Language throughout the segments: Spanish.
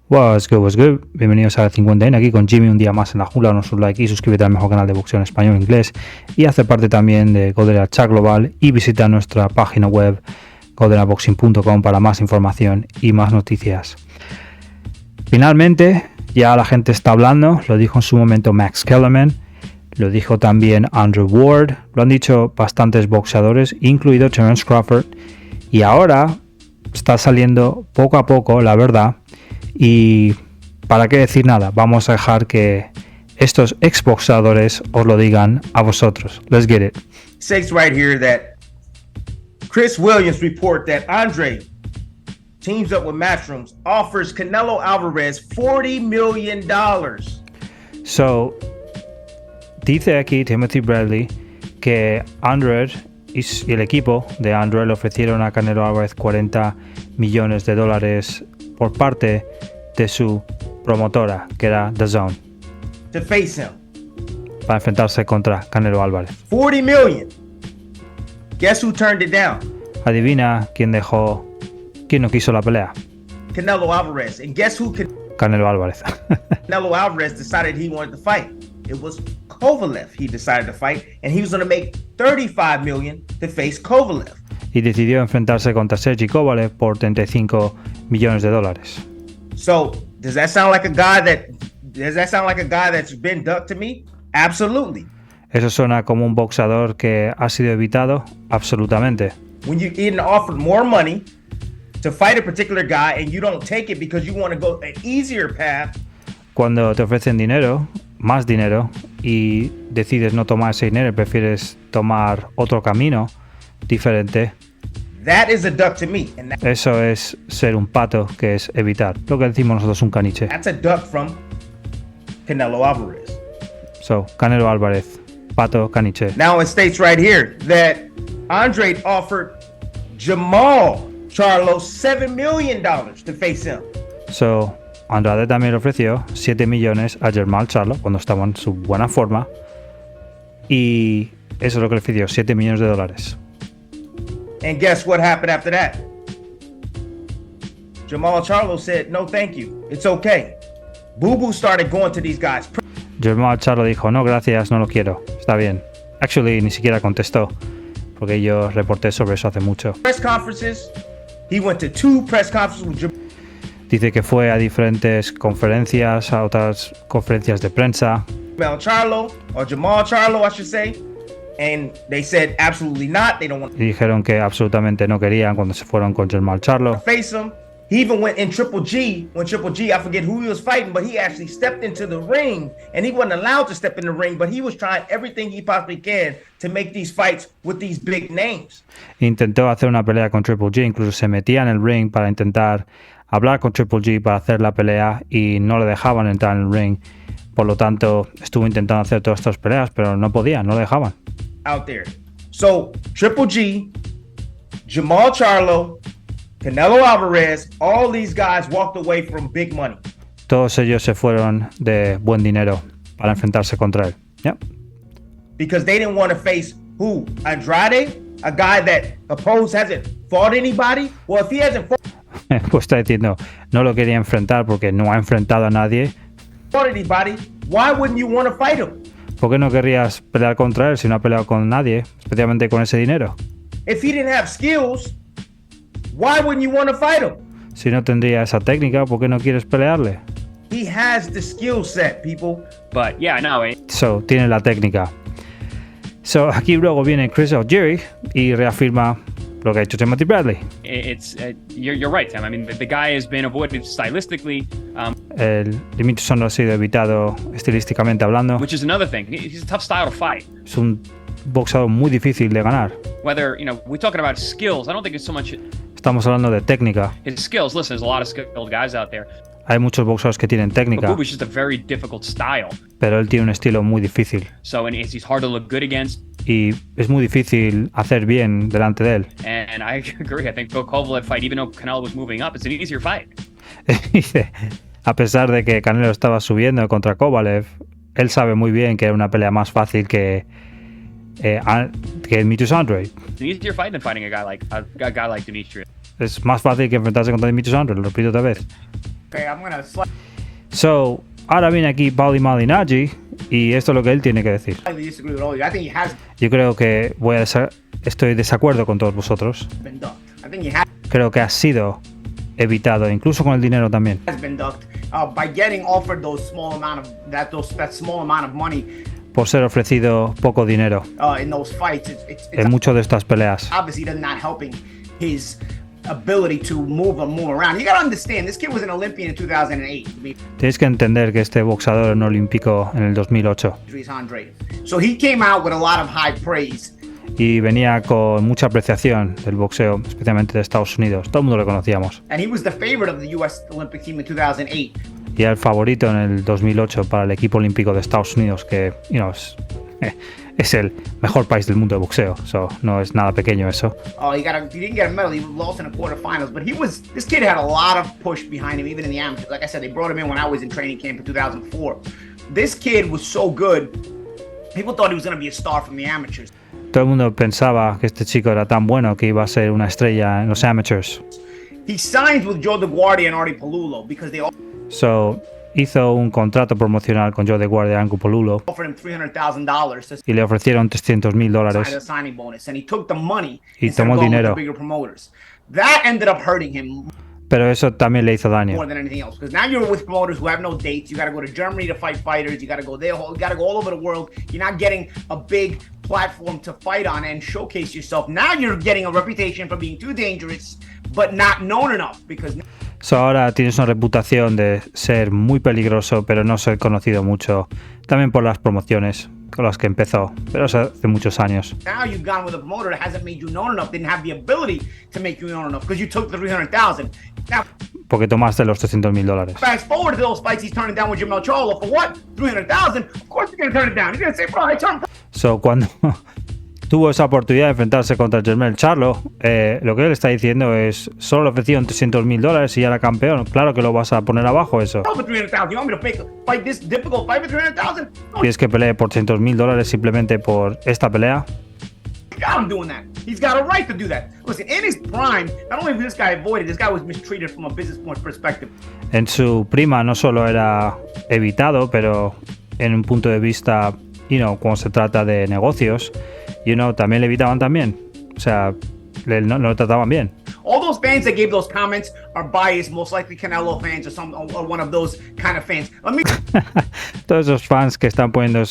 What's good? Bienvenidos a 51 aquí con Jimmy un día más en la jungla. Danos un like y suscríbete al mejor canal de boxeo en español e inglés. Y hace parte también de Golden Chat Global y visita nuestra página web goldenaboxing.com para más información y más noticias. Finalmente, ya la gente está hablando, lo dijo en su momento Max Kellerman, lo dijo también Andrew Ward, lo han dicho bastantes boxeadores, incluido Terence Crawford, y ahora está saliendo poco a poco la verdad. Y para qué decir nada, vamos a dejar que estos exboxadores os lo digan a vosotros. Let's get it. Says right here that Chris Williams report that Andre teams up with Matchrooms, offers Canelo Alvarez $40 million. So, dice aquí Timothy Bradley que Andre y el equipo de Andre le ofrecieron a Canelo Alvarez $40 millones por parte de su promotora, que era The Zone, to face him. Para enfrentarse contra Canelo Álvarez. $40 million. Guess who turned it down? Adivina quién no quiso la pelea. Canelo Alvarez. And guess who Canelo Álvarez. Canelo Alvarez decided he wanted to fight. It was Kovalev he decided to fight, and he was going to make $35 million to face Kovalev. Y decidió enfrentarse contra Sergey Kovalev por $35 millones. So, does that sound like a guy that's been ducked to me? Absolutely. Eso suena como un boxeador que ha sido evitado, absolutamente. When you getting offered more money to fight a particular guy and you don't take it because you want to go an easier path. Cuando te ofrecen dinero, más dinero, y decides no tomar ese dinero y prefieres tomar otro camino diferente. That is a duck to me. Eso es ser un pato, que es evitar. Lo que decimos nosotros, un caniche. That's a duck from Canelo Alvarez. So, Canelo Álvarez, pato, caniche. Now it states right here that Andre offered Jamal Charlo $7 million to face him. So, Andrade también le ofreció 7 millones a Jamal Charlo cuando estaba en su buena forma. Y eso es lo que le ofreció, $7 millones. And guess what happened after that? Jamal Charlo said, no, thank you. It's okay. Boo Boo started going to these guys. Jamal Charlo dijo, no, gracias, no lo quiero. Está bien. Actually, ni siquiera contestó, porque yo reporté sobre eso hace mucho. Press conferences. He went to 2 press conferences with Jamal. Dice que fue a diferentes conferencias, a otras conferencias de prensa. Jamal Charlo, I should say. And they said absolutely not. They don't want. Y dijeron que absolutamente no querían cuando se fueron con Jamal Charlo. Face him. He even went in Triple G. When Triple G, I forget who he was fighting, but he actually stepped into the ring, and he wasn't allowed to step in the ring, but he was trying everything he possibly can to make these fights with these big names. Intentó hacer una pelea con Triple G, incluso se metía en el ring para intentar hablar con Triple G para hacer la pelea y no le dejaban entrar en el ring. Por lo tanto, estuvo intentando hacer todas estas peleas, pero no podía, no le dejaban. Out there. So, Triple G, Jamal Charlo, Canelo Alvarez, all these guys walked away from big money. Todos ellos se fueron de buen dinero para enfrentarse contra él. Yep. Because they didn't want to face who? Andrade, a guy that opposed hasn't fought anybody? Well, if he hasn't pues está diciendo, no lo quería enfrentar porque no ha enfrentado a nadie. Fought anybody, why wouldn't you want to fight him? ¿Por qué no querrías pelear contra él si no ha peleado con nadie, especialmente con ese dinero? If he didn't have skills, why wouldn't you want to fight him? Si no tendría esa técnica, ¿por qué no quieres pelearle? He has the skill set, people. But yeah, no. So, tiene la técnica. So, aquí luego viene Chris Algieri y reafirma lo que ha hecho Timothy Bradley. You're right, Tim. I mean, the guy has been avoided stylistically. El Demetrius Johnson ha sido evitado estilísticamente hablando. Which is another thing. He's a tough style to fight. Es un boxeador muy difícil de ganar. Whether, we're talking about skills. I don't think it's so much. Estamos hablando de técnica. His skills. Listen, there's a lot of skilled guys out there. Hay muchos boxeadores que tienen técnica. But just a very difficult style. Pero él tiene un estilo muy difícil. So, and he's hard to look good against. Y es muy difícil hacer bien delante de él. And I agree. I think the Kovalev fight, even though Canelo was moving up, it's an easier fight. Dice, a pesar de que Canelo estaba subiendo contra Kovalev, él sabe muy bien que era una pelea más fácil que Demetrius Andre. It's an easier fight than fighting a guy like Demetrius. Es más fácil que enfrentarse contra Demetrius Andre, lo repito otra vez. So, ahora viene aquí Paulie Malignaggi y esto es lo que él tiene que decir. Yo creo que estoy desacuerdo con todos vosotros. Creo que ha sido evitado, incluso con el dinero también. Por ser ofrecido poco dinero en muchas de estas peleas. Ability to move around. You gotta understand, this kid was an Olympian in 2008. Tenéis que entender que este boxeador era un olímpico en el 2008. So he came out with a lot of high praise. Y venía con mucha apreciación del boxeo, especialmente de Estados Unidos. Todo el mundo lo conocíamos. And he was the favorite of the US Olympic team in 2008. Y era el favorito en el 2008 para el equipo olímpico de Estados Unidos, que es el mejor país del mundo de boxeo, no es nada pequeño eso. He didn't get a medal. He lost in the quarterfinals, but this kid had a lot of push behind him, even in the amateurs. Like I said, they brought him in when I was in training camp in 2004. This kid was so good, people thought he was going to be a star from the amateurs. Todo el mundo pensaba que este chico era tan bueno que iba a ser una estrella en los amateurs. He signed with Joe DeGuardia and Artie Palullo because they hizo un contrato promocional con Joe DeGuardia y Anku Palullo y le ofrecieron $300,000 y tomó el dinero. That ended up hurting him. Pero eso también le hizo daño. More than anything else, because now you're with promoters who have no dates. You got to go to Germany to fight fighters. You got to go there. You got to go all over the world. You're not getting a big platform to fight on and showcase yourself. Now you're getting a reputation for being too dangerous, but not known enough because. Ahora tienes una reputación de ser muy peligroso, pero no ser conocido mucho. También por las promociones con las que empezó, pero eso hace muchos años. Now you've gone with a promoter that hasn't made you known enough, didn't have the ability to make you known enough because you took the $300,000. Now, porque tomaste los $300,000. Fast forward to those fights he's turning down with Charlo for what? $300,000. Of course he's going to turn it down. He's going to say, bro, I turned. Cuando tuvo esa oportunidad de enfrentarse contra Charlo, lo que él está diciendo es, solo le ofrecieron $300,000 y ya era campeón. Claro que lo vas a poner abajo eso. ¿Quieres que pelee por $300,000 simplemente por esta pelea? I'm doing that. He's got a right to do that. Listen, in his prime, not only was this guy avoided, this guy was mistreated from a business point perspective. En su prima no solo era evitado, pero en un punto de vista, cuando se trata de negocios, también le evitaban también. O sea, no lo trataban bien. All those fans that gave those comments are biased, most likely Canelo fans or one of those kind of fans. Todos esos fans que están poniendo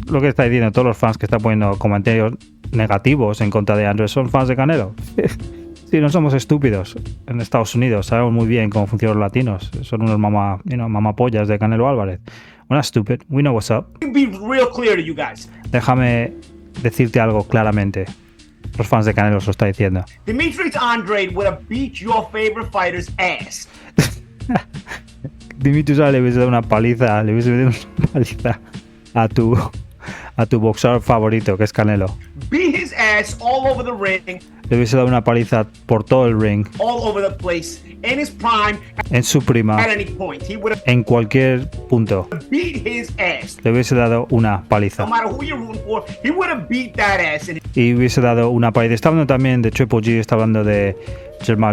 lo que está diciendo, todos los fans que están poniendo comentarios negativos en contra de Andrew son fans de Canelo. Sí, no somos estúpidos en Estados Unidos, sabemos muy bien cómo funcionan los latinos. Son unos mamapollas de Canelo Alvarez. We're not stupid, we know what's up. Be real clear to you guys. Déjame decirte algo claramente. Los fans de Canelo lo está diciendo. Demetrius Andrade would have beat your favorite fighter's ass. Demetrius Andrade le hubiese dado una paliza, a tu boxeador favorito, que es Canelo. Beat his ass all over the ring. Le hubiese dado una paliza por todo el ring. All over the place. In his prime. En su prima. At any point. He would have en cualquier punto. Beat his ass. Le hubiese dado una paliza. No matter who you're rooting for, he would have beat that ass. Y hubiese dado una paliza. Está hablando también de Triple G, está hablando de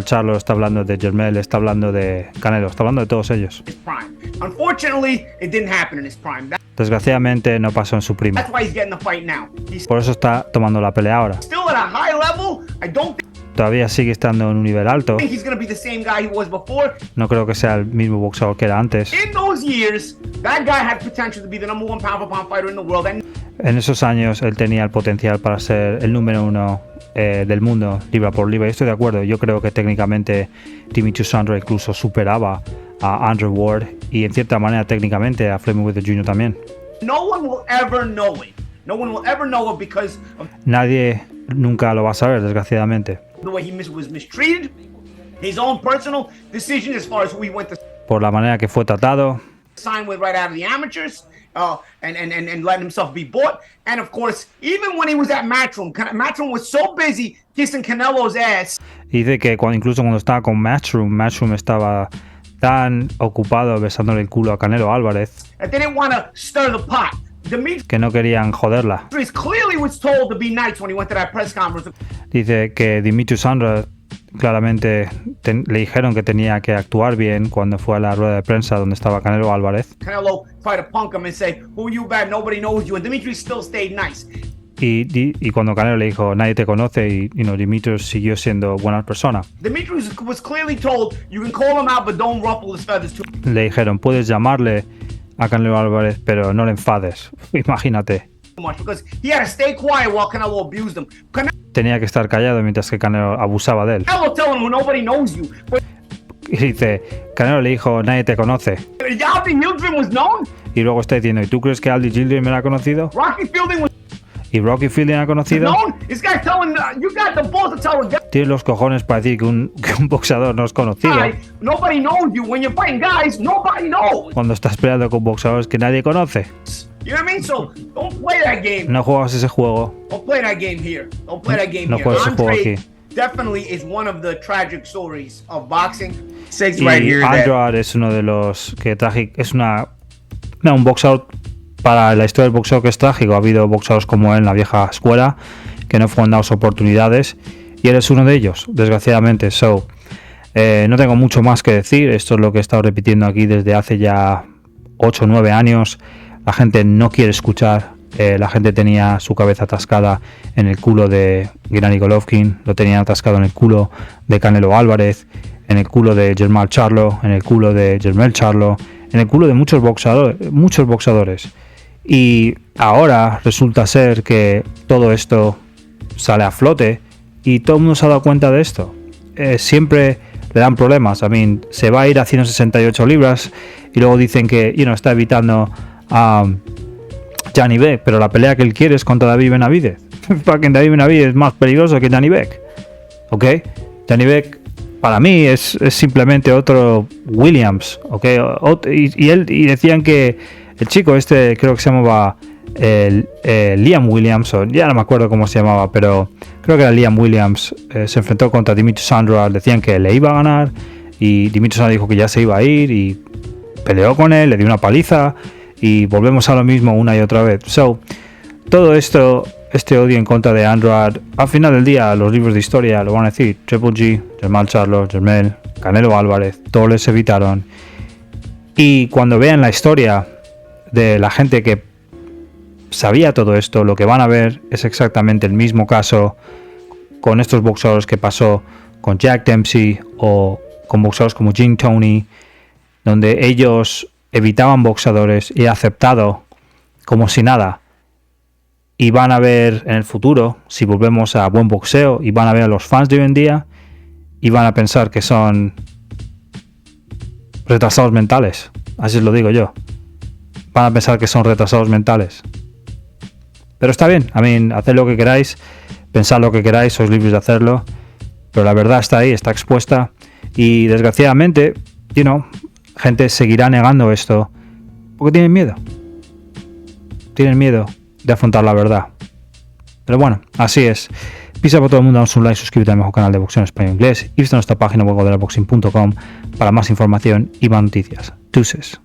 Charlo, está hablando de Jermel, está hablando de Canelo, está hablando de todos ellos. Unfortunately, it didn't happen in his prime. Desgraciadamente no pasó en su prima. That's why he's getting the fight now. Por eso está tomando la pelea ahora. Still at a high level. I don't Todavía sigue estando en un nivel alto. think he's going to be the same guy he was before. No creo que sea el mismo boxeador que era antes. In those years, that guy had potential to be the number one pound for pound fighter in the world. And En esos años él tenía el potencial para ser el número uno del mundo, libra por libra. Y estoy de acuerdo. Yo creo que técnicamente Demetrius Andrade incluso superaba a Andrew Ward y en cierta manera técnicamente a Fleming Wither Jr. también. no one will ever know it. No one will ever know it because of Nadie nunca lo va a saber, desgraciadamente. the way he was mistreated, his own personal decision as far as who he went to Por la manera que fue tratado, sign with right out of the amateurs, and letting himself be bought. And of course, even when he was at Matchroom was so busy kissing Canelo's ass. y dice que incluso cuando estaba con Matchroom estaba tan ocupado besándole el culo a Canelo Álvarez And they didn't want to stir the pot. Demetrius que no querían joderla. clearly was told to be nice when he went to that press conference. Dice que Demetrius Andrade claramente le dijeron que tenía que actuar bien cuando fue a la rueda de prensa donde estaba Canelo Álvarez. Canelo tried to punk him and say, "Who you bad? Nobody knows you." And Dimitri still stayed nice. Y cuando Canelo le dijo, nadie te conoce, y Dimitri siguió siendo buena persona. Dimitri was clearly told, "You can call him out, but don't ruffle his feathers too." Le dijeron, puedes llamarle a Canelo Álvarez, pero no le enfades. Imagínate. Much because he had to stay quiet while Canelo abused him. Tenía que estar callado mientras que Canelo abusaba de él. Canelo telling him nobody knows you. But Y dice, Canelo le dijo, nadie te conoce. Aldi Mildred was known. Y luego está diciendo, ¿y tú crees que Aldi Gildren me la ha conocido? Rocky Fielding was ¿Y Rocky Fielding ha conocido? known. This guy's telling you got the balls to tell a guy, Tienes los cojones para decir que un boxeador no es conocido. nobody knows you. When you're fighting guys, nobody knows. Cuando estás peleando con boxeadores que nadie conoce. You know what I mean? So don't play that game. No juegas ese juego. Don't play that game here. Don't play that game No here. juegas ese juego Andre aquí. definitely is one of the tragic stories of boxing. Says Y right here that Andrade es uno de los que es un boxeador para la historia del boxeo que es trágico. Ha habido boxeadores como él en la vieja escuela que no fueron dados oportunidades y él es uno de ellos, desgraciadamente. No tengo mucho más que decir. Esto es lo que he estado repitiendo aquí desde hace ya 8 o 9 años. La gente no quiere escuchar. La gente tenía su cabeza atascada en el culo de Gennady Golovkin, lo tenían atascado en el culo de Canelo Álvarez, en el culo de Jermall Charlo, en el culo de Jermell Charlo, en el culo de muchos boxeadores. Y ahora resulta ser que todo esto sale a flote y todo el mundo se ha dado cuenta de esto. Siempre le dan problemas. Se va a ir a 168 libras y luego dicen que está evitando a Danny Beck, pero la pelea que él quiere es contra David Benavidez. Fucking David Benavidez es más peligroso que Danny Beck. ¿Ok? Danny Beck para mí es simplemente otro Williams. ¿Ok? Y decían que el chico creo que se llamaba Liam Williams, o ya no me acuerdo cómo se llamaba, pero creo que era Liam Williams. Se enfrentó contra Dimitri Sandra, decían que le iba a ganar y Dimitri Sandra dijo que ya se iba a ir y peleó con él, le dio una paliza. Y volvemos a lo mismo una y otra vez. Todo esto, este odio en contra de Andrade, al final del día los libros de historia lo van a decir. Triple G, Jermall Charlo, Jermell, Canelo Álvarez, todos les evitaron. Y cuando vean la historia de la gente que sabía todo esto, lo que van a ver es exactamente el mismo caso con estos boxeadores que pasó con Jack Dempsey o con boxeadores como Jim Toney, donde ellos evitaban boxeadores y aceptado como si nada. Y van a ver en el futuro, si volvemos a buen boxeo, y van a ver a los fans de hoy en día y van a pensar que son retrasados mentales. Así os lo digo yo. Van a pensar que son retrasados mentales. Pero está bien, haced lo que queráis, pensad lo que queráis, sois libres de hacerlo. Pero la verdad está ahí, está expuesta. Y desgraciadamente, gente seguirá negando esto porque tienen miedo. Tienen miedo de afrontar la verdad. Pero bueno, así es. Pisa por todo el mundo, danos un like, suscríbete al mejor canal de boxeo en español e inglés y visita nuestra página web godeleboxing.com para más información y más noticias. Deuces.